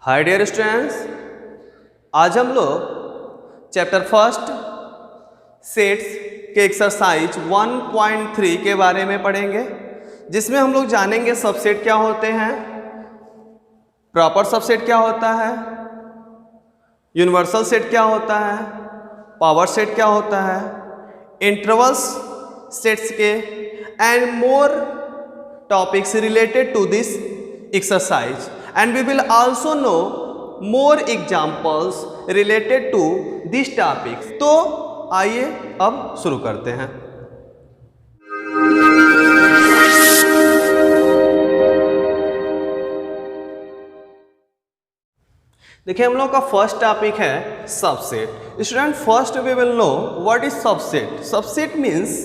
Hi dear students, आज हम लोग चैप्टर फर्स्ट सेट्स के एक्सरसाइज 1.3 के बारे में पढ़ेंगे, जिसमें हम लोग जानेंगे सबसेट क्या होते हैं, प्रॉपर सबसेट क्या होता है, यूनिवर्सल सेट क्या होता है, पावर सेट क्या होता है, इंटरवल्स सेट्स के and more topics related to this exercise, and we will also know more examples related to these topics. तो आइए अब शुरू करते हैं। देखिए, हम लोग का फर्स्ट टॉपिक है subset. Student, first we will know what is subset. Subset means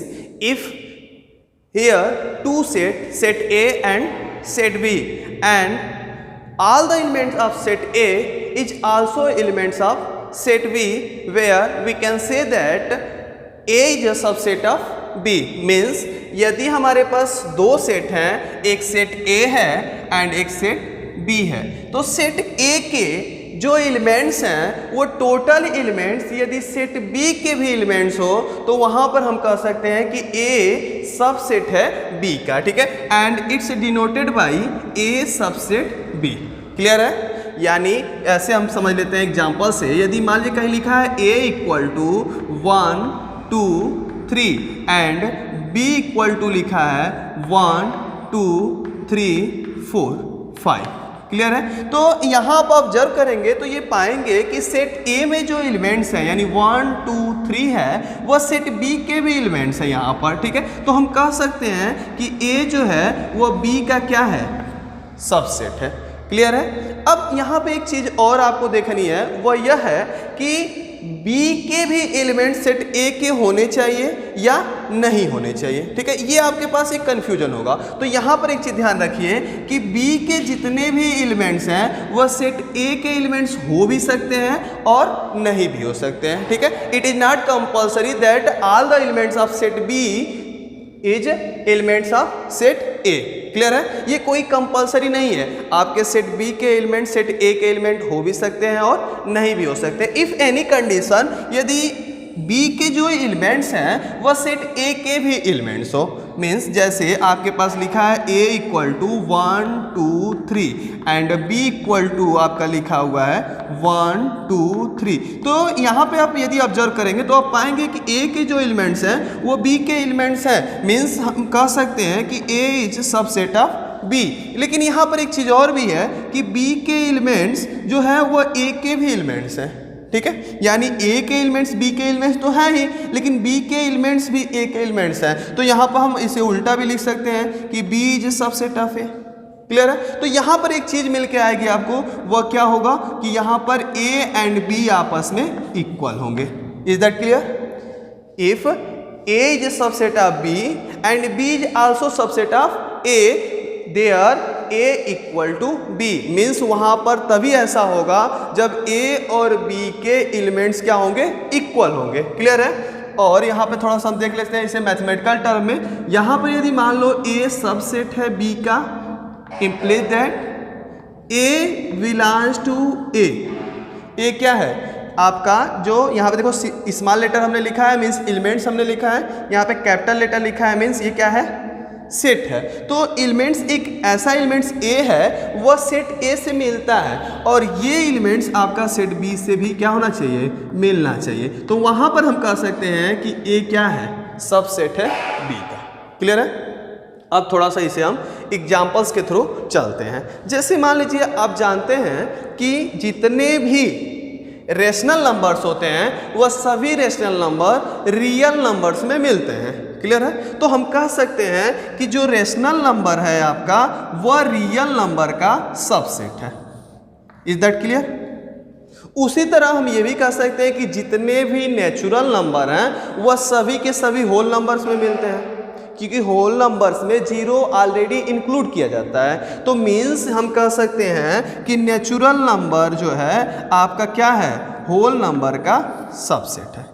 if here two set A and set B, and all the elements of set A is also elements of set B, where we can say that A is a subset of B. means यदि हमारे पास दो set हैं, एक set A है and एक set B है, तो set A के जो एलिमेंट्स हैं वो टोटल एलिमेंट्स यदि सेट B के भी एलिमेंट्स हो तो वहां पर हम कह सकते हैं कि A सबसेट है B का, ठीक है, and it's denoted by A subset B। Clear है? यानी ऐसे हम समझ लेते हैं एग्जांपल से, यदि मान लीजिए कहीं लिखा है A equal to 1 2 3 and B equal to लिखा है 1 2 3 4 5। क्लियर है? तो यहाँ आप ऑब्जर्व करेंगे तो ये पाएंगे कि सेट A में जो एलिमेंट्स हैं यानी 1 2 3 है वह सेट B के भी एलिमेंट्स हैं यहाँ पर, ठीक है। तो हम कह सकते हैं कि A जो है वह B का क्या है, सबसेट है। क्लियर है? अब यहाँ पे एक चीज और आपको देखनी है, वह यह है कि B के भी एलिमेंट सेट A के होने चाहिए या नहीं होने चाहिए, ठीक है। ये आपके पास एक कंफ्यूजन होगा। तो यहाँ पर एक चीज ध्यान रखिए कि B के जितने भी एलिमेंट्स हैं वह सेट A के एलिमेंट्स हो भी सकते हैं और नहीं भी हो सकते हैं, ठीक है। It is not compulsory that all the elements of set B is elements of set A। Clear है? ये कोई कंपल्सरी नहीं है। आपके सेट B के एलिमेंट सेट A के एलिमेंट हो भी सकते हैं और नहीं भी हो सकते हैं। इफ एनी कंडीशन यदि B के जो एलिमेंट्स हैं वह सेट A के भी एलिमेंट्स हो, मीन्स जैसे आपके पास लिखा है A equal to 1 2 3 and B equal to आपका लिखा हुआ है 1 2 3। तो यहाँ पे आप यदि ऑब्जर्व करेंगे तो आप पाएंगे कि A के जो एलिमेंट्स हैं वो B के एलिमेंट्स हैं, मीन्स हम कह सकते हैं कि A is subset of B। लेकिन यहाँ पर एक चीज़ और भी है कि B के एलिमेंट्स जो है वो A के भी एलिमेंट्स हैं, ठीक है। यानी A के एलिमेंट्स B के एलिमेंट्स तो हैं ही, लेकिन B के एलिमेंट्स भी A के एलिमेंट्स हैं। तो यहाँ पर हम इसे उल्टा भी लिख सकते हैं कि B is subset of A। Clear है? तो यहाँ पर एक चीज मिल के आएगी आपको, वह क्या होगा कि यहाँ पर A एंड B आपस में इक्वल होंगे। Is that clear? If A is subset of B and B is also subset of A, there A equal to B, means वहां पर तभी ऐसा होगा जब A और B के एलिमेंट्स क्या होंगे, इक्वल होंगे। क्लियर है? और यहाँ पे थोड़ा सा हम देख लेते हैं इसे मैथमेटिकल टर्म में। यहाँ पर यदि मान लो A सबसेट है B का, implies that A belongs to A। A क्या है आपका, जो यहाँ पे देखो स्मॉल लेटर हमने लिखा है मीन्स एलिमेंट्स हमने लिखा है, यहाँ पे कैपिटल लेटर लिखा है मीन्स ये क्या है, सेट है। तो एलिमेंट्स एक ऐसा एलिमेंट्स A है वह सेट A से मिलता है और ये एलिमेंट्स आपका सेट B से भी क्या होना चाहिए, मिलना चाहिए। तो वहां पर हम कह सकते हैं कि A क्या है, सबसेट है B का। क्लियर है? अब थोड़ा सा इसे हम एग्जाम्पल्स के थ्रू चलते हैं। जैसे मान लीजिए आप जानते हैं कि जितने भी रेशनल नंबर्स होते हैं वह सभी रेशनल नंबर रियल नंबर्स में मिलते हैं। क्लियर है? तो हम कह सकते हैं कि जो रेशनल नंबर है आपका वह रियल नंबर का सबसेट है। Is that clear? उसी तरह हम ये भी कह सकते हैं कि जितने भी नेचुरल नंबर हैं वह सभी के सभी होल नंबर्स में मिलते हैं, क्योंकि होल नंबर्स में जीरो ऑलरेडी इंक्लूड किया जाता है। तो मीन्स हम कह सकते हैं कि नेचुरल नंबर जो है आपका क्या है, होल नंबर का सबसेट है।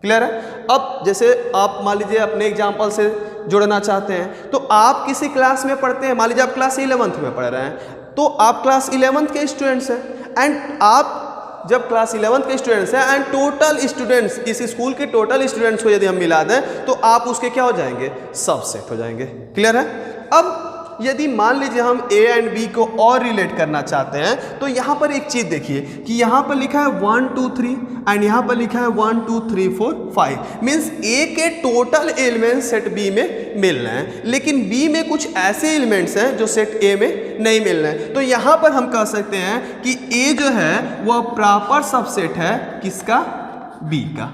क्लियर है? अब जैसे आप मान लीजिए अपने एग्जांपल से जोड़ना चाहते हैं, तो आप किसी क्लास में पढ़ते हैं, मान लीजिए आप क्लास 11th में पढ़ रहे हैं, तो आप क्लास 11th के स्टूडेंट्स हैं एंड आप जब क्लास 11th के स्टूडेंट्स हैं एंड टोटल स्टूडेंट्स, इस स्कूल के टोटल स्टूडेंट्स को यदि हम मिला दें तो आप उसके क्या हो जाएंगे, सबसेट हो जाएंगे। क्लियर है। अब यदि मान लीजिए हम ए एंड बी को और रिलेट करना चाहते हैं तो यहाँ पर एक चीज़ देखिए कि यहाँ पर लिखा है 1 2 3 एंड यहाँ पर लिखा है 1 2 3 4 5, मीन्स ए के टोटल एलिमेंट सेट बी में मिल रहे हैं, लेकिन बी में कुछ ऐसे एलिमेंट्स हैं जो सेट ए में नहीं मिल रहे हैं। तो यहाँ पर हम कह सकते हैं कि ए जो है वह प्रॉपर सबसेट है किसका, बी का।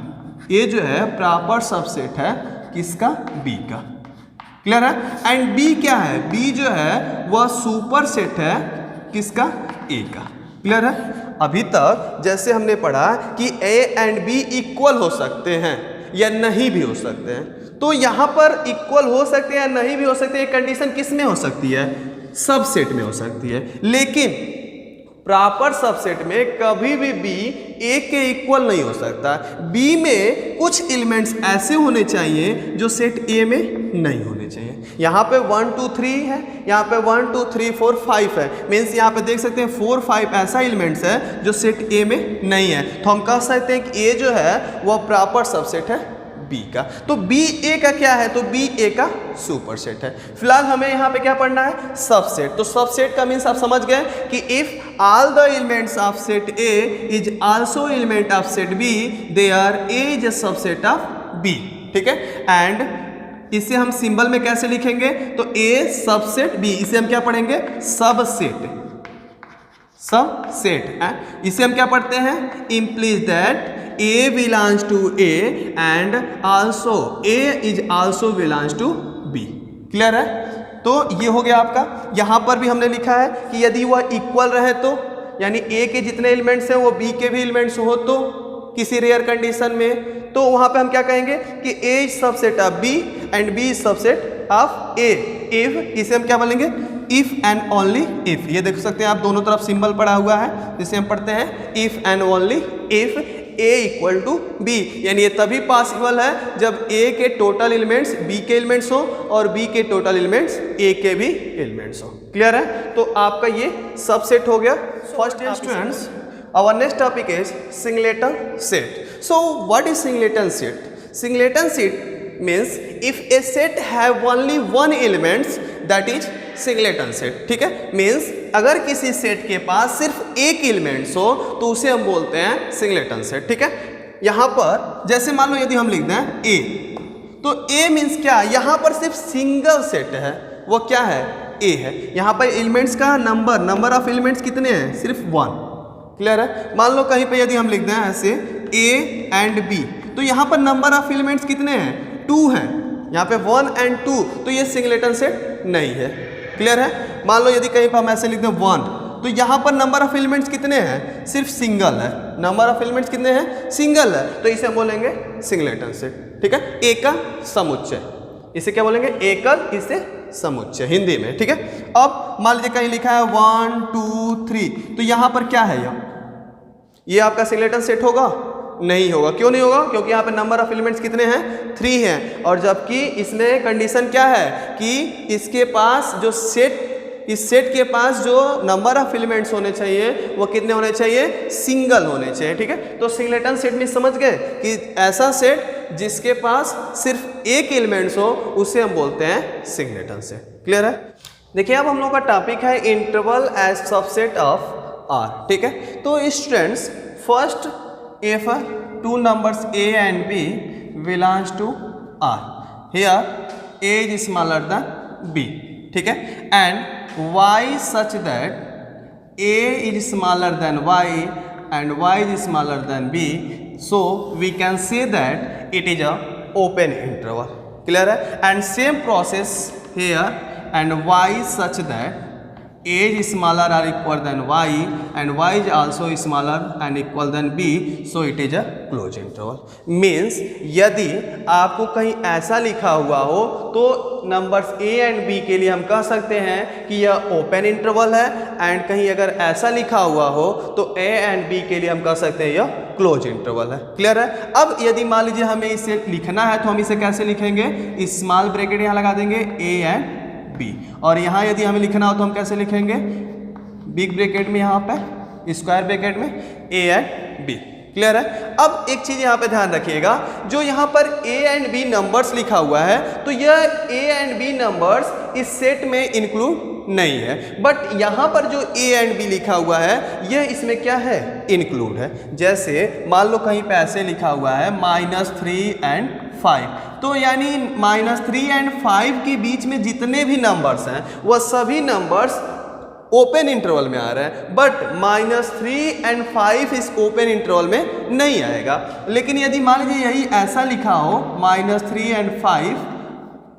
ए जो है प्रॉपर सबसेट है किसका, बी का। क्लियर है। एंड बी क्या है, बी जो है वह सुपर सेट है किसका, ए का। क्लियर है। अभी तक जैसे हमने पढ़ा कि ए एंड बी इक्वल हो सकते हैं या नहीं भी हो सकते हैं, तो यहाँ पर इक्वल हो सकते हैं या नहीं भी हो सकते हैं, कंडीशन किस में हो सकती है, सबसेट में हो सकती है। लेकिन प्रॉपर सबसेट में कभी भी बी ए के इक्वल नहीं हो सकता। बी में कुछ एलिमेंट्स ऐसे होने चाहिए जो सेट ए में नहीं होने चाहिए। यहाँ पे 1 2 3 है, यहाँ पे 1 2 3 4 5 है, मीन्स यहाँ पे देख सकते हैं 4 5 ऐसा एलिमेंट्स है जो सेट ए में नहीं है। तो हम कह सकते हैं कि ए जो है वह प्रॉपर सबसेट है बी का। तो बी ए का क्या है, तो बी ए का सुपर सेट है। फिलहाल हमें यहाँ पे क्या पढ़ना है, सबसेट। तो सबसेट का मीन्स आप समझ गए कि if all the elements of set A is also element of set B, there A is a subset of B. ठीक है। एंड इसे हम सिंबल में कैसे लिखेंगे, तो ए सबसेट बी, इसे हम क्या पढ़ेंगे, सबसेट। सबसेट इसे हम क्या पढ़ते हैं, इम्प्लीज that A belongs to A and also A is also belongs to B। Clear है। तो ये हो गया आपका। यहाँ पर भी हमने लिखा है कि यदि वह इक्वल रहे तो, यानी A के जितने एलिमेंट्स हैं वो B के भी एलिमेंट्स हो तो किसी रेयर कंडीशन में, तो वहाँ पे हम क्या कहेंगे कि A is subset of B and B is subset of A। If, इसे हम क्या बोलेंगे, इफ एंड ओनली इफ। ये देख सकते हैं आप, दोनों तरफ सिंबल पड़ा हुआ है जिसे हम पढ़ते हैं if and only if A equal to B, यानी ये तभी पॉसिबल है जब A के टोटल एलिमेंट्स B के एलिमेंट्स हो और B के टोटल एलिमेंट्स A के भी एलिमेंट्स हो। क्लियर है। तो आपका ये सबसेट हो गया। First students, our next topic is singleton set. So what is singleton set? Singleton set means if a set have only one elements that is singleton set. ठीक है। मीन्स अगर किसी सेट के पास सिर्फ एक एलिमेंट्स हो तो उसे हम बोलते हैं सिंगलेटन सेट। ठीक है। यहाँ पर जैसे मान लो यदि हम लिख दें ए, तो ए मीन्स क्या, यहाँ पर सिर्फ सिंगल सेट है, वो क्या है, ए है। यहाँ पर एलिमेंट्स का नंबर ऑफ एलिमेंट्स कितने हैं, सिर्फ 1। क्लियर है। मान लो कहीं पे यदि हम लिख दें ऐसे ए एंड बी, तो यहाँ पर नंबर ऑफ एलिमेंट्स कितने हैं, 2 हैं। यहाँ पे 1 एंड 2, तो ये सिंगलेटन सेट नहीं है। क्लियर है। मान लो यदि कहीं पर हम ऐसे लिख दें 1, तो यहाँ पर नंबर ऑफ एलिमेंट्स कितने हैं, सिर्फ सिंगल है। नंबर ऑफ एलिमेंट्स कितने हैं, सिंगल है, तो इसे हम बोलेंगे सिंगलेटन सेट। ठीक है। एकल समुच्चय, इसे क्या बोलेंगे, एकल, इसे समुच्चय हिंदी में। ठीक है। अब मान लीजिए कहीं लिखा है 1 2 3, तो यहाँ पर क्या है, ये आपका सिंगलेटन सेट होगा, नहीं होगा। क्यों नहीं होगा, क्योंकि यहाँ पे नंबर ऑफ एलिमेंट्स कितने हैं, 3 हैं, और जबकि इसमें कंडीशन क्या है कि इसके पास जो सेट, इस सेट के पास जो नंबर ऑफ एलिमेंट्स होने चाहिए वो कितने होने चाहिए, सिंगल होने चाहिए। ठीक है। तो सिंगलेटन सेट में समझ गए कि ऐसा सेट जिसके पास सिर्फ एक एलिमेंट्स हो उसे हम बोलते हैं सिंगलेटन सेट। क्लियर है। देखिए अब हम लोग का टॉपिक है interval as subset of R. ठीक है। तो students, first if two numbers a and b belongs to r, here a is smaller than b, ठीक है, and y such that a is smaller than y and y is smaller than b, so we can say that it is a open interval। clear है। and same process here, and y such that a is smaller or equal than y and y is also smaller and equal than b, so it is a closed interval। means यदि आपको कहीं ऐसा लिखा हुआ हो तो numbers a and b के लिए हम कह सकते हैं कि यह ओपन इंटरवल है, एंड कहीं अगर ऐसा लिखा हुआ हो तो a एंड b के लिए हम कह सकते हैं यह क्लोज इंटरवल है। क्लियर है। अब यदि मान लीजिए हमें इसे लिखना है तो हम इसे कैसे लिखेंगे, स्मॉल ब्रैकेट यहाँ लगा देंगे a एंड बी, और यहाँ यदि हमें लिखना हो तो हम कैसे लिखेंगे, बिग ब्रैकेट में यहाँ पे स्क्वायर ब्रैकेट में ए एंड बी। क्लियर है। अब एक चीज यहाँ पे ध्यान रखिएगा, जो यहाँ पर ए एंड बी नंबर्स लिखा हुआ है तो यह ए एंड बी नंबर्स इस सेट में इंक्लूड नहीं है, बट यहाँ पर जो ए एंड बी लिखा हुआ है यह इसमें क्या है, इंक्लूड है। जैसे मान लो कहीं पे ऐसे लिखा हुआ है -3 एंड 5, तो यानी -3 एंड 5 के बीच में जितने भी नंबर्स हैं वह सभी नंबर्स ओपन इंटरवल में आ रहे हैं, बट -3 एंड 5 इस ओपन इंटरवल में नहीं आएगा। लेकिन यदि मान लीजिए यही ऐसा लिखा हो -3 एंड 5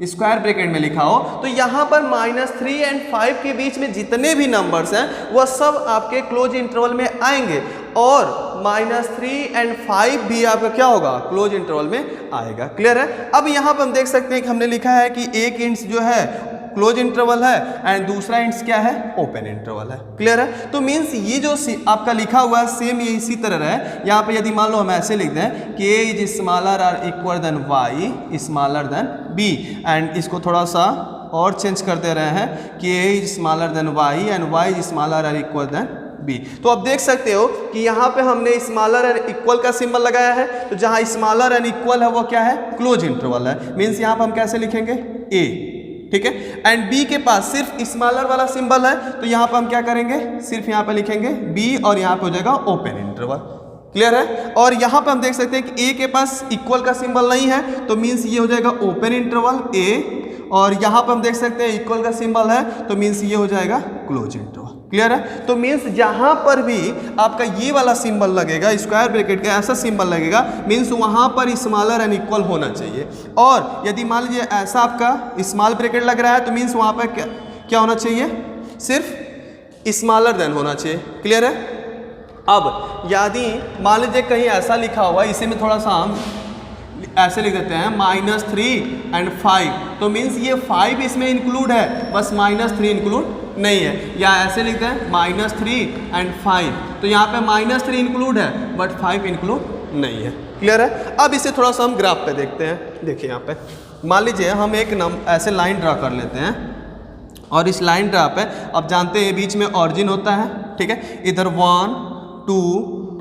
स्क्वायर ब्रैकेट में लिखा हो, तो यहाँ पर -3 एंड 5 के बीच में जितने भी नंबर्स हैं वह सब आपके क्लोज इंटरवल में आएंगे, और -3 एंड 5 भी आपका क्या होगा, क्लोज इंटरवल में आएगा। क्लियर है। अब यहाँ पर हम देख सकते हैं कि हमने लिखा है कि एक इंच जो है क्लोज इंटरवल है एंड दूसरा इंच क्या है, ओपन इंटरवल है। क्लियर है। तो मीन्स ये जो आपका लिखा हुआ है सेम ये इसी तरह है। यहाँ पे यदि मान लो हम ऐसे लिख दें कि a is smaller or equal than y smaller than b, and इसको थोड़ा सा और चेंज कर दे रहे हैं कि a is smaller than y and y is smaller or equal then b। तो आप देख सकते हो कि यहाँ पे हमने स्मॉलर एंड इक्वल का सिंबल लगाया है, तो जहाँ स्मॉलर एंड इक्वल है वो क्या है, क्लोज इंटरवल है। मीन्स यहाँ पे हम कैसे लिखेंगे, a, ठीक है। एंड बी के पास सिर्फ स्मॉलर वाला सिंबल है, तो यहाँ पर हम क्या करेंगे, सिर्फ यहाँ पे लिखेंगे बी और यहाँ पे हो जाएगा ओपन इंटरवल। क्लियर है। और यहाँ पे हम देख सकते हैं कि ए के पास इक्वल का सिंबल नहीं है, तो मीन्स ये हो जाएगा ओपन इंटरवल ए, और यहाँ पे हम देख सकते हैं इक्वल का सिंबल है, तो मीन्स ये हो जाएगा क्लोज इंटरवल। क्लियर है। तो मीन्स जहाँ पर भी आपका ये वाला सिंबल लगेगा, स्क्वायर ब्रैकेट का ऐसा सिंबल लगेगा, मीन्स वहाँ पर स्मॉलर एंड इक्वल होना चाहिए। और यदि मान लीजिए ऐसा आपका स्मॉल ब्रैकेट लग रहा है, तो मीन्स वहाँ पर क्या होना चाहिए, सिर्फ स्मॉलर देन होना चाहिए। क्लियर है। अब यदि मान लीजिए कहीं ऐसा लिखा हुआ, इसी में थोड़ा सा हम ऐसे लिख देते हैं -3 एंड 5, तो मीन्स ये 5 इसमें इंक्लूड है, बस -3 इंक्लूड नहीं है। या ऐसे लिखते हैं -3 एंड 5, तो यहाँ पे -3 इंक्लूड है बट 5 इंक्लूड नहीं है। क्लियर है। अब इसे थोड़ा सा हम ग्राफ पे देखते हैं। देखिए यहाँ पे मान लीजिए हम एक ऐसे लाइन ड्रा कर लेते हैं, और इस लाइन ड्रा पे अब जानते हैं बीच में ऑरिजिन होता है, ठीक है। इधर 1 2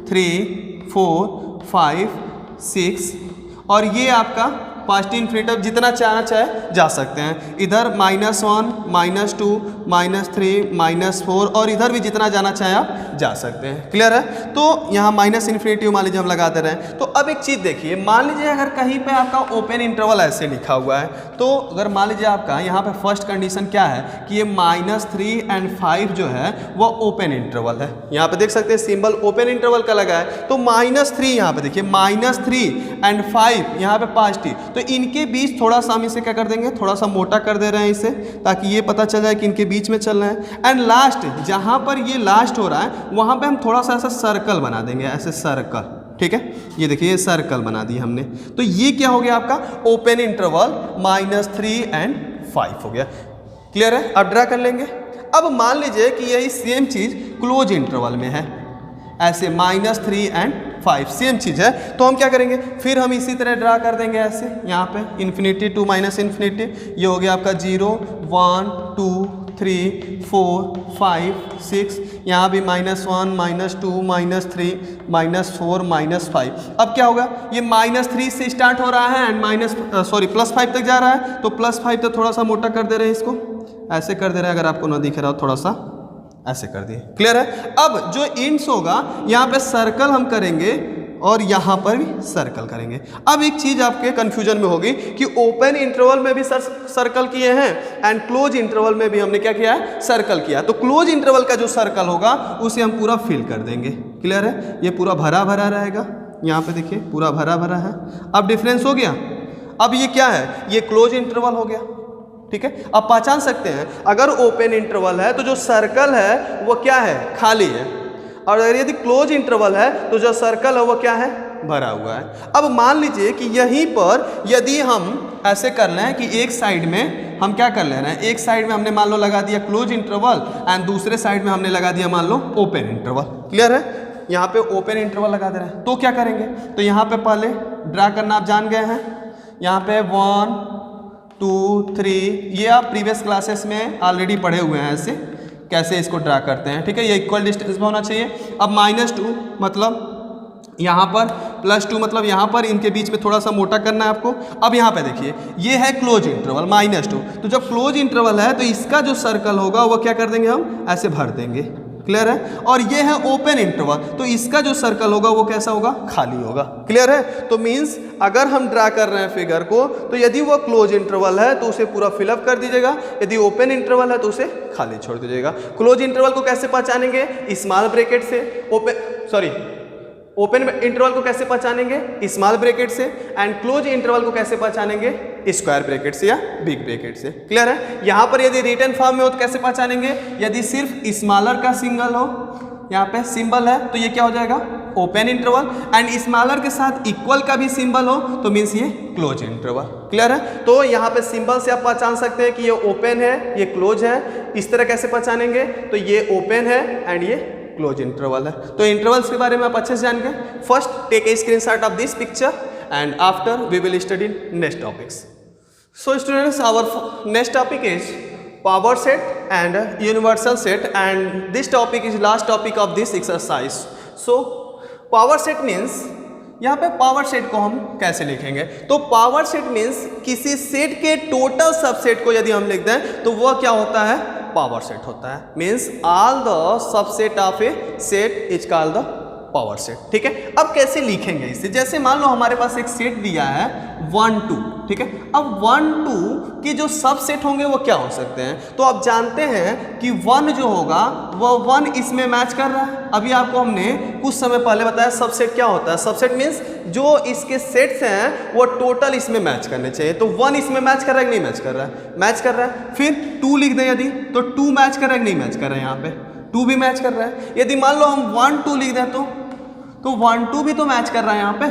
3 4 5 6, और ये आपका पास्ट इन्फिनिटिव जितना चाहना चाहे जा सकते हैं। इधर -1 -2 -3 -4, और इधर भी जितना जाना चाहे आप जा सकते हैं। क्लियर है। तो यहाँ माइनस इन्फिनिटी मान लीजिए हम लगाते रहे। तो अब एक चीज़ देखिए, मान लीजिए अगर कहीं पे आपका ओपन इंटरवल ऐसे लिखा हुआ है, तो अगर मान लीजिए आपका यहाँ पे फर्स्ट कंडीशन क्या है कि ये -3 एंड 5 जो है वो ओपन इंटरवल है। यहाँ पे देख सकते हैं सिंबल ओपन इंटरवल का लगा है, तो -3 यहाँ पे देखिए -3 एंड 5 यहाँ पे पास्ट, तो इनके बीच थोड़ा सा हम इसे क्या कर देंगे, थोड़ा सा मोटा कर दे रहे हैं इसे, ताकि ये पता चल जाए कि इनके बीच में चल रहे हैं। एंड लास्ट जहाँ पर ये लास्ट हो रहा है वहाँ पे हम थोड़ा सा ऐसा सर्कल बना देंगे, ऐसे सर्कल, ठीक है। ये देखिए ये सर्कल बना दिया हमने, तो ये क्या हो गया आपका ओपन इंटरवल -3 एंड 5 हो गया। क्लियर है। अब ड्रा कर लेंगे। अब मान लीजिए कि यही सेम चीज़ क्लोज इंटरवल में है, ऐसे -3 एंड 5 सेम चीज़ है, तो हम क्या करेंगे, फिर हम इसी तरह ड्रा कर देंगे ऐसे। यहाँ पे इन्फिनिटी टू -इन्फिनिटी, ये हो गया आपका 0 1 2 3 4 5 6, यहाँ भी -1 -2 -3 -4 -5। अब क्या होगा, ये -3 से स्टार्ट हो रहा है एंड +5 तक जा रहा है, तो +5 तक थोड़ा सा मोटा कर दे रहे हैं इसको, ऐसे कर दे रहे हैं। अगर आपको ना दिख रहा हो थोड़ा सा ऐसे कर दिए। क्लियर है। अब जो इंड्स होगा यहाँ पे सर्कल हम करेंगे और यहाँ पर भी सर्कल करेंगे। अब एक चीज़ आपके कन्फ्यूजन में होगी कि ओपन इंटरवल में भी सर्कल किए हैं एंड क्लोज इंटरवल में भी हमने क्या किया है, सर्कल किया। तो क्लोज इंटरवल का जो सर्कल होगा उसे हम पूरा फिल कर देंगे। क्लियर है। ये पूरा भरा भरा रहेगा, यहाँ पे देखिए पूरा भरा भरा है। अब डिफरेंस हो गया। अब ये क्या है, ये क्लोज इंटरवल हो गया, ठीक है। अब पहचान सकते हैं अगर ओपन इंटरवल है तो जो सर्कल है वो क्या है, खाली है, और अगर यदि क्लोज इंटरवल है तो जो सर्कल है वो क्या है, भरा हुआ है। अब मान लीजिए कि यहीं पर यदि हम ऐसे कर लें कि एक साइड में हम क्या कर ले रहे हैं, एक साइड में हमने मान लो लगा दिया क्लोज इंटरवल एंड दूसरे साइड में हमने लगा दिया मान लो ओपन इंटरवल। क्लियर है। यहाँ पे ओपन इंटरवल लगा दे रहे हैं, तो क्या करेंगे, तो यहाँ पे पहले ड्रा करना आप जान गए हैं। यहाँ पे 1 2 3, ये आप प्रीवियस क्लासेस में ऑलरेडी पढ़े हुए हैं ऐसे। कैसे इसको ड्रा करते हैं, ठीक है। ये इक्वल डिस्टेंस में होना चाहिए। अब -2 मतलब यहाँ पर, +2 मतलब यहाँ पर, इनके बीच में थोड़ा सा मोटा करना है आपको। अब यहाँ पे देखिए ये है क्लोज इंटरवल -2, तो जब क्लोज इंटरवल है तो इसका जो सर्कल होगा वो क्या कर देंगे, हम ऐसे भर देंगे, क्लियर है। और ये है ओपन इंटरवल, तो इसका जो सर्कल होगा वो कैसा होगा, खाली होगा, क्लियर है। तो मीन्स अगर हम ड्रा कर रहे हैं फिगर को, तो यदि वो क्लोज इंटरवल है तो उसे पूरा फिलअप कर दीजिएगा, यदि ओपन इंटरवल है तो उसे खाली छोड़ दीजिएगा। क्लोज इंटरवल को कैसे पहचानेंगे, स्मॉल ब्रैकेट से, ओपन इंटरवल को कैसे पहचानेंगे, स्मॉल ब्रैकेट से, एंड क्लोज इंटरवल को कैसे पहचानेंगे, स्क्वायर ब्रैकेट से या बिग ब्रैकेट से, क्लियर है। यहाँ पर यदि रिटन फॉर्म में हो तो कैसे पहचानेंगे, यदि सिर्फ स्मॉलर का सिंगल हो, यहाँ पे सिंबल है, तो ये क्या हो जाएगा, ओपन इंटरवल, एंड स्मॉलर के साथ इक्वल का भी सिंबल हो तो मीन्स ये क्लोज इंटरवल, क्लियर है। तो यहाँ पे सिंबल से आप पहचान सकते हैं कि ये ओपन है, ये क्लोज है। इस तरह कैसे पहचानेंगे, तो ये ओपन है एंड ये क्लोज इंटरवल है। तो इंटरवल्स के बारे में आप अच्छे से जान गए। First take a screenshot of this picture and after we will study next topics. So students, our next topic is power set and universal set, and this topic is last topic of this exercise. So power set means, यहाँ पे power set को हम कैसे लिखेंगे, तो power set means किसी set के total subset को यदि हम लिख दें तो वह क्या होता है, पावर सेट होता है। Means all the subset of A set is called the power set, ठीक है। अब कैसे लिखेंगे इसे, जैसे मान लो हमारे पास एक सेट दिया है 1 2, ठीक है। अब 1 2 के जो सबसेट होंगे वो क्या हो सकते हैं, तो आप जानते हैं कि 1 जो होगा वो 1 इसमें मैच कर रहा है। अभी आपको हमने कुछ समय पहले बताया सबसेट क्या होता है। सबसेट मीन्स जो इसके सेट्स हैं वो टोटल इसमें मैच करने चाहिए। तो 1 इसमें मैच कर रहा है कि नहीं मैच कर रहा है, मैच कर रहा है। फिर 2 लिख दें यदि, तो 2 मैच कर रहा है कि नहीं मैच कर रहा है, यहाँ पे 2 भी मैच कर रहा है। यदि मान लो हम 1 2 लिख दें तो 1 2 भी तो मैच कर रहा है यहाँ पे।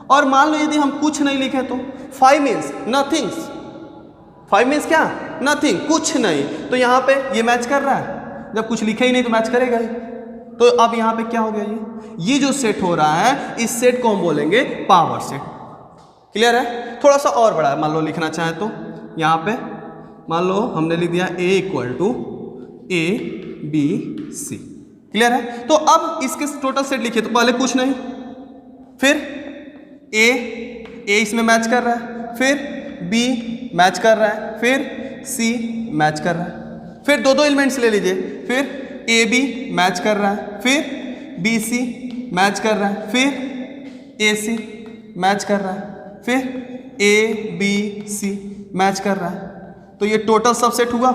और मान लो यदि हम कुछ नहीं लिखे तो 5 मीन्स नथिंग्स, 5 मीन्स क्या, नथिंग, कुछ नहीं, तो यहाँ पे ये मैच कर रहा है। जब कुछ लिखे ही नहीं तो मैच करेगा ही। तो अब यहाँ पे क्या हो गया, ये जो सेट हो रहा है इस सेट को हम बोलेंगे पावर सेट, क्लियर है। थोड़ा सा और बड़ा है, मान लो लिखना चाहे तो यहाँ पे मान लो हमने लिख दिया A = ABC, क्लियर है। तो अब इसके टोटल सेट लिखिए, तो पहले कुछ नहीं, फिर A इसमें मैच कर रहा है, फिर B मैच कर रहा है, फिर C मैच कर रहा है, फिर दो एलिमेंट्स ले लीजिए, फिर AB मैच कर रहा है, फिर BC मैच कर रहा है, फिर AC मैच कर रहा है, फिर ABC मैच कर रहा है। तो ये टोटल सबसेट हुआ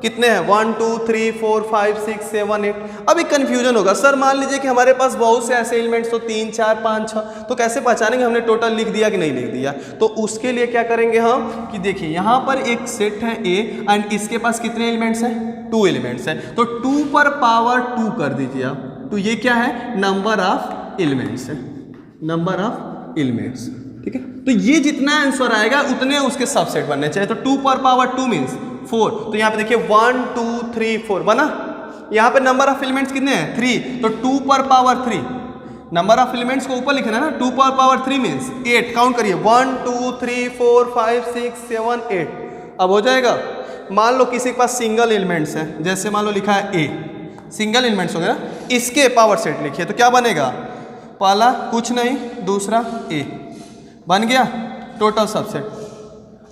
कितने हैं, 1 2 3 4 5 6 7 8। अभी कंफ्यूजन होगा, सर मान लीजिए कि हमारे पास बहुत से ऐसे एलिमेंट्स तो 3 4 5 6, तो कैसे पहचानेंगे हमने टोटल लिख दिया कि नहीं लिख दिया। तो उसके लिए क्या करेंगे हम कि देखिए यहाँ पर एक सेट है A एंड इसके पास कितने एलिमेंट्स हैं, 2 एलिमेंट्स हैं, तो 2 पर पावर 2 कर दीजिए आप। तो ये क्या है, नंबर ऑफ एलिमेंट्स है, नंबर ऑफ एलिमेंट्स, ठीक है। तो ये जितना आंसर आएगा उतने उसके सबसेट बनने चाहिए। तो 2 पर पावर 2 मीन्स 4, तो यहाँ पे देखिए 1 2 3 4 बना। यहाँ पे नंबर ऑफ एलिमेंट्स कितने हैं, 3, तो 2 पर पावर 3, नंबर ऑफ एलिमेंट्स को ऊपर लिखना है ना, 2 पर पावर 3 मीन्स 8, काउंट करिए 1 2 3 4 5 6 7 8। अब हो जाएगा। मान लो किसी के पास सिंगल एलिमेंट्स हैं, जैसे मान लो लिखा है A, सिंगल एलिमेंट्स हो गया, इसके पावर सेट लिखिए तो क्या बनेगा, पहला कुछ नहीं, दूसरा A, बन गया टोटल सबसेट।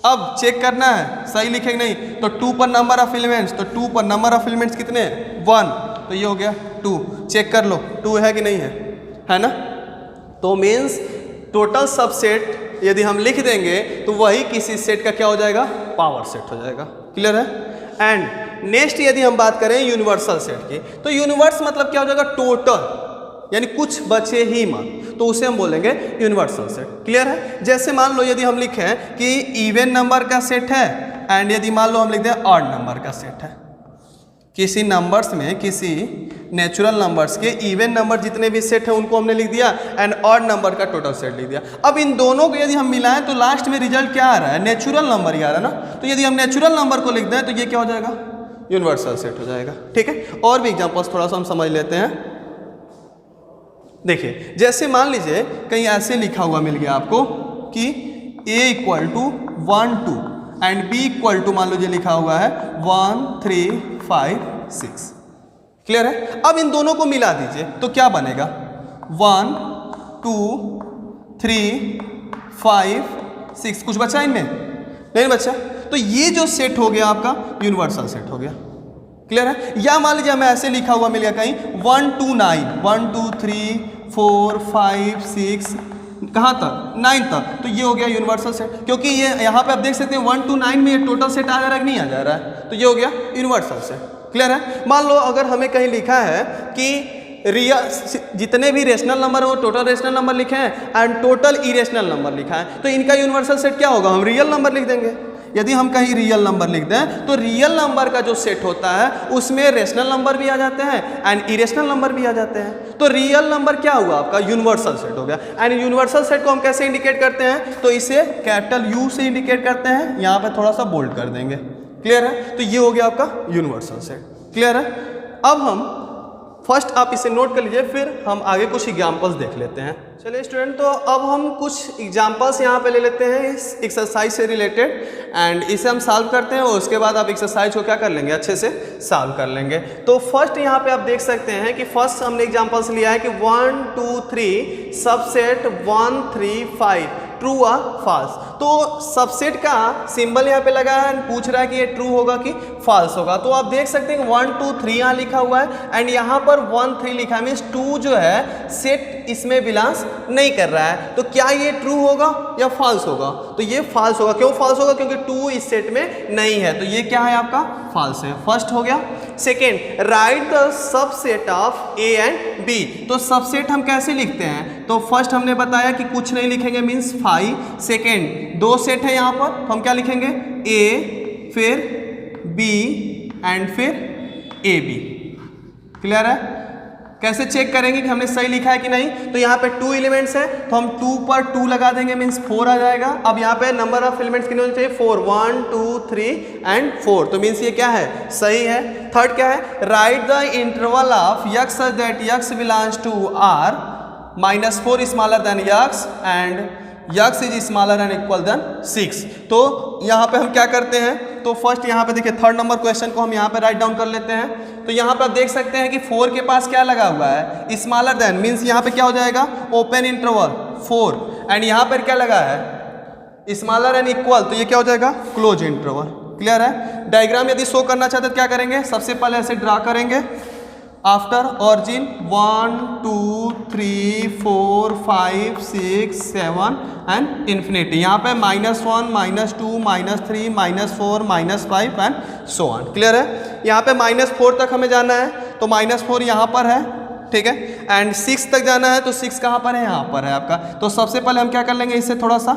अब चेक करना है सही लिखेंगे नहीं, तो 2 पर नंबर ऑफ एलिमेंट्स, तो 2 पर नंबर ऑफ एलिमेंट्स कितने, 1, तो ये हो गया 2। चेक कर लो 2 है कि नहीं है ना। तो मीन्स टोटल सबसेट यदि हम लिख देंगे तो वही किसी सेट का क्या हो जाएगा, पावर सेट हो जाएगा, क्लियर है। एंड नेक्स्ट यदि हम बात करें यूनिवर्सल सेट की, तो यूनिवर्स मतलब क्या हो जाएगा, टोटल, यानी कुछ बचे ही मत, तो उसे हम बोलेंगे यूनिवर्सल सेट, क्लियर है। जैसे मान लो यदि हम लिखें कि इवन नंबर का सेट है एंड यदि मान लो हम लिख दें ऑड नंबर का सेट है, किसी नंबर्स में, किसी नेचुरल नंबर्स के इवन नंबर जितने भी सेट हैं उनको हमने लिख दिया एंड ऑड नंबर का टोटल सेट लिख दिया। अब इन दोनों को यदि हम मिलाएं तो लास्ट में रिजल्ट क्या आ रहा है, नेचुरल नंबर ही आ रहा है ना। तो यदि हम नेचुरल नंबर को लिख दें तो ये क्या हो जाएगा, यूनिवर्सल सेट हो जाएगा, ठीक है। और भी एग्जाम्पल्स थोड़ा सा हम समझ लेते हैं। देखिए जैसे मान लीजिए कहीं ऐसे लिखा हुआ मिल गया आपको कि A = 1 2 एंड B = मान लीजिए लिखा हुआ है 1 3 5 6। क्लियर है? अब इन दोनों को मिला दीजिए तो क्या बनेगा 1 2 3 5 6। कुछ बचा इनमें? नहीं बचा। तो ये जो सेट हो गया आपका यूनिवर्सल सेट हो गया। क्लियर है? या मान लीजिए हमें ऐसे लिखा हुआ मिल गया कहीं 1 2 9 1 2 3 4 5 6 कहाँ तक 9 तक, तो ये हो गया यूनिवर्सल सेट। क्योंकि ये यहाँ पे आप देख सकते हैं 1 to 9 में ये टोटल सेट आ जा रहा है कि नहीं आ जा रहा है, तो ये हो गया यूनिवर्सल सेट। क्लियर है? मान लो अगर हमें कहीं लिखा है कि रियल जितने भी रेशनल नंबर है वो टोटल रेशनल नंबर लिखे हैं एंड टोटल इरेशनल नंबर लिखा है, तो इनका यूनिवर्सल सेट क्या होगा? हम रियल नंबर लिख देंगे। यदि हम कहीं रियल नंबर लिख दें तो रियल नंबर का जो सेट होता है उसमें रेशनल नंबर भी आ जाते हैं एंड इरेशनल नंबर भी आ जाते हैं। तो रियल नंबर क्या हुआ आपका? यूनिवर्सल सेट हो गया। एंड यूनिवर्सल सेट को हम कैसे इंडिकेट करते हैं? तो इसे कैपिटल यू से इंडिकेट करते हैं, यहाँ पे थोड़ा सा बोल्ड कर देंगे। क्लियर है? तो ये हो गया आपका यूनिवर्सल सेट। क्लियर है? अब हम फर्स्ट आप इसे नोट कर लीजिए, फिर हम आगे कुछ एग्जाम्पल्स देख लेते हैं। चलिए स्टूडेंट, तो अब हम कुछ एग्जाम्पल्स यहाँ पे ले लेते हैं इस एक्सरसाइज से रिलेटेड एंड इसे हम सॉल्व करते हैं और उसके बाद आप एक्सरसाइज को क्या कर लेंगे? अच्छे से सॉल्व कर लेंगे। तो फर्स्ट यहाँ पे आप देख सकते हैं कि फर्स्ट हमने एग्जाम्पल्स लिया है कि 1 2 3 सबसेट 1 3 5 ट्रू या फॉल्स। तो सबसेट का सिंबल यहाँ पे लगा है, पूछ रहा है कि ये ट्रू होगा कि फॉल्स होगा। तो आप देख सकते हैं 1 2 3 यहाँ लिखा हुआ है एंड यहाँ पर 1 3 लिखा है, मीन्स 2 जो है सेट इसमें बिलोंग्स नहीं कर रहा है। तो क्या ये ट्रू होगा या फॉल्स होगा? तो ये फॉल्स होगा। क्यों फॉल्स होगा? क्योंकि 2 इस सेट में नहीं है, तो ये क्या है आपका? फॉल्स है। फर्स्ट हो गया। Second, write the subset of A and B. तो सबसेट हम कैसे लिखते हैं? तो फर्स्ट हमने बताया कि कुछ नहीं लिखेंगे, मीन्स 5। सेकेंड, 2 सेट है यहाँ पर, तो हम क्या लिखेंगे? ए फिर बी एंड फिर ए बी। क्लियर है? कैसे चेक करेंगे कि हमने सही लिखा है कि नहीं? तो यहाँ पे 2 एलिमेंट्स है तो हम 2 पर 2 लगा देंगे, मीन्स 4 आ जाएगा। अब यहाँ पे नंबर ऑफ एलिमेंट्स कितने होने चाहिए? 4, 1 2 3 एंड 4, तो मीन्स ये क्या है? सही है। थर्ड क्या है? Write the interval of x such that x belongs to R -4 smaller than x and x is smaller and equal than 6। तो यहाँ पे हम क्या करते हैं? तो फर्स्ट यहाँ पे देखिए थर्ड नंबर क्वेश्चन को हम यहाँ पे राइट डाउन कर लेते हैं। तो यहाँ पे आप देख सकते हैं कि 4 के पास क्या लगा हुआ है? स्मॉलर देन, मीन्स यहाँ पे क्या हो जाएगा? ओपन इंटरवल 4 एंड यहाँ पर क्या लगा है? स्मॉलर एंड इक्वल, तो ये क्या हो जाएगा? Close interval. क्लियर है? डायग्राम यदि शो करना चाहते तो क्या करेंगे? सबसे पहले ऐसे ड्रा करेंगे। After origin 1 2 3 4 5 6 7 and infinity. यहाँ पे -1 -2 -3 -4 -5 एंड सो ऑन। क्लियर है? यहाँ पे -4 तक हमें जाना है, तो -4 यहाँ पर है, ठीक है। एंड 6 तक जाना है, तो 6 कहाँ पर है? यहाँ पर है आपका। तो सबसे पहले हम क्या कर लेंगे? इसे थोड़ा सा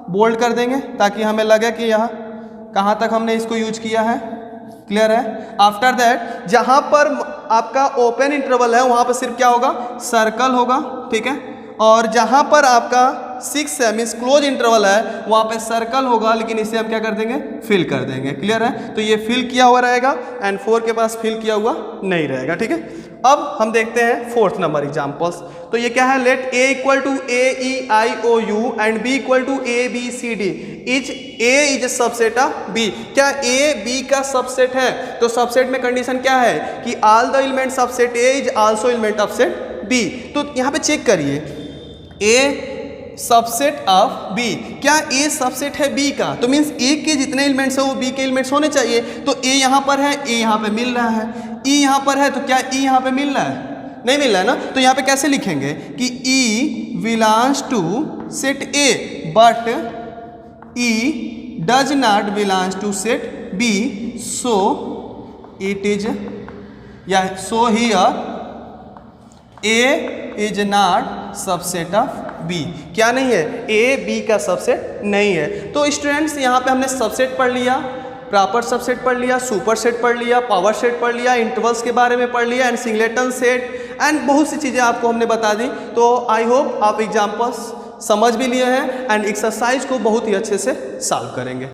बोल्ड कर देंगे ताकि हमें लगे कि यहाँ कहाँ तक हमने इसको यूज किया है। क्लियर है? आफ्टर दैट जहाँ पर आपका ओपन इंटरवल है वहाँ पर सिर्फ क्या होगा? सर्कल होगा, ठीक है। और जहाँ पर आपका 6 है मीन्स क्लोज इंटरवल है वहाँ पे सर्कल होगा, लेकिन इसे हम क्या कर देंगे? फिल कर देंगे। क्लियर है? तो ये फिल किया हुआ रहेगा एंड 4 के पास फिल किया हुआ नहीं रहेगा, ठीक है। अब हम देखते हैं फोर्थ नंबर एग्जाम्पल्स। तो ये क्या है? Let A equal to A E I O U and B equal to A B C D is A is subset of B. क्या ए बी का सबसेट है? तो सबसेट में कंडीशन क्या है कि all the elements of set A is also element of set B. तो यहाँ पे चेक करिए, ए सबसेट ऑफ बी, क्या ए सबसेट है बी का? तो मीन्स ए के जितने एलिमेंट्स है वो बी के एलिमेंट्स होने चाहिए। तो ए यहाँ पर है, ए यहाँ पे मिल रहा है, ई यहाँ पर है, तो क्या ई यहाँ पे मिल रहा है? नहीं मिल रहा है ना। तो यहाँ पे कैसे लिखेंगे कि E belongs to set A but E does not belongs to set B, so it is या so here A is not subset of B. क्या नहीं है? ए बी का सबसेट नहीं है। तो स्टूडेंट्स यहाँ पे हमने सबसेट पढ़ लिया, प्रॉपर सबसेट पढ़ लिया, सुपर सेट पढ़ लिया, पावर सेट पढ़ लिया, इंटरवल्स के बारे में पढ़ लिया एंड सिंगलेटन सेट एंड बहुत सी चीज़ें आपको हमने बता दी। तो आई होप आप एग्जाम्पल्स समझ भी लिए हैं एंड एक्सरसाइज को बहुत ही अच्छे से सॉल्व करेंगे।